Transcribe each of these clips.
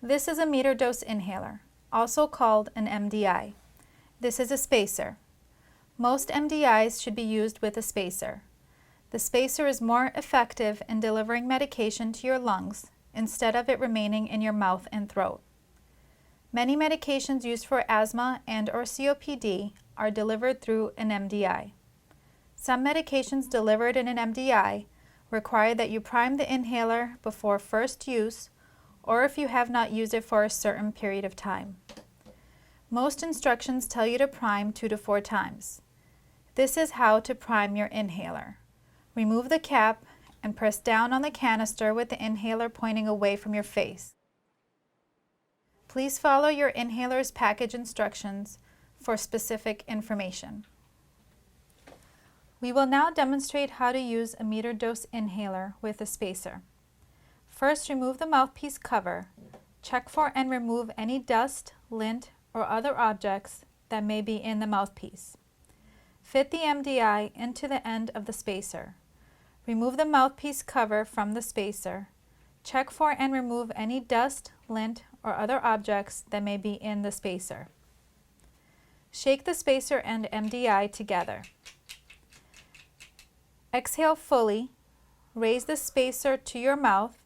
This is a meter dose inhaler, also called an MDI. This is a spacer. Most MDIs should be used with a spacer. The spacer is more effective in delivering medication to your lungs instead of it remaining in your mouth and throat. Many medications used for asthma and/or COPD are delivered through an MDI. Some medications delivered in an MDI require that you prime the inhaler before first use or if you have not used it for a certain period of time. Most instructions tell you to prime 2 to 4 times. This is how to prime your inhaler. Remove the cap and press down on the canister with the inhaler pointing away from your face. Please follow your inhaler's package instructions for specific information. We will now demonstrate how to use a meter dose inhaler with a spacer. First, remove the mouthpiece cover. Check for and remove any dust, lint, or other objects that may be in the mouthpiece. Fit the MDI into the end of the spacer. Remove the mouthpiece cover from the spacer. Check for and remove any dust, lint, or other objects that may be in the spacer. Shake the spacer and MDI together. Exhale fully, raise the spacer to your mouth,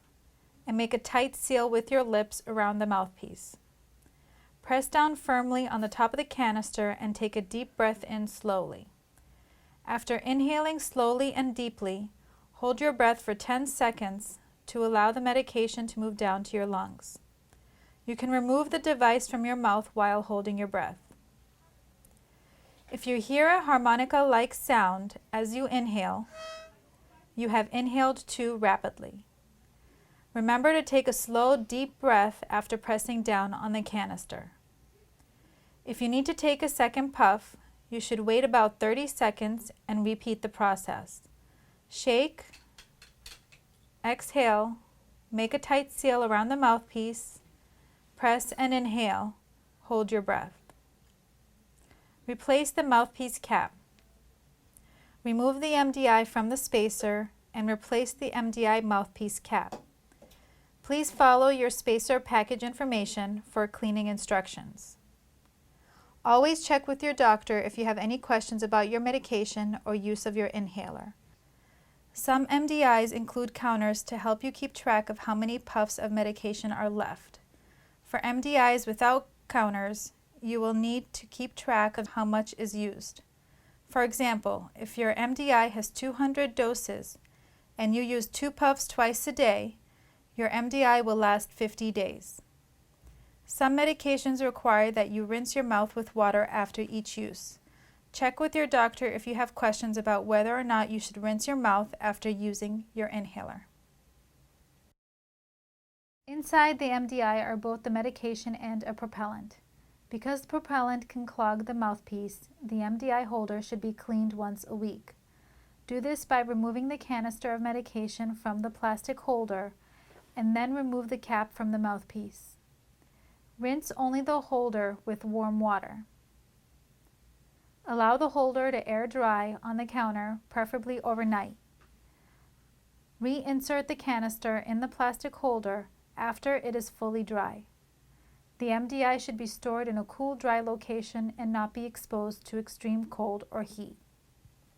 and make a tight seal with your lips around the mouthpiece. Press down firmly on the top of the canister and take a deep breath in slowly. After inhaling slowly and deeply, hold your breath for 10 seconds to allow the medication to move down to your lungs. You can remove the device from your mouth while holding your breath. If you hear a harmonica-like sound as you inhale, you have inhaled too rapidly. Remember to take a slow, deep breath after pressing down on the canister. If you need to take a second puff, you should wait about 30 seconds and repeat the process. Shake, exhale, make a tight seal around the mouthpiece, press and inhale, hold your breath. Replace the mouthpiece cap. Remove the MDI from the spacer and replace the MDI mouthpiece cap. Please follow your spacer package information for cleaning instructions. Always check with your doctor if you have any questions about your medication or use of your inhaler. Some MDIs include counters to help you keep track of how many puffs of medication are left. For MDIs without counters, you will need to keep track of how much is used. For example, if your MDI has 200 doses and you use 2 puffs twice a day, your MDI will last 50 days. Some medications require that you rinse your mouth with water after each use. Check with your doctor if you have questions about whether or not you should rinse your mouth after using your inhaler. Inside the MDI are both the medication and a propellant. Because the propellant can clog the mouthpiece, the MDI holder should be cleaned once a week. Do this by removing the canister of medication from the plastic holder and then remove the cap from the mouthpiece. Rinse only the holder with warm water. Allow the holder to air dry on the counter, preferably overnight. Reinsert the canister in the plastic holder after it is fully dry. The MDI should be stored in a cool, dry location and not be exposed to extreme cold or heat.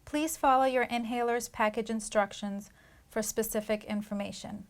Please follow your inhaler's package instructions for specific information.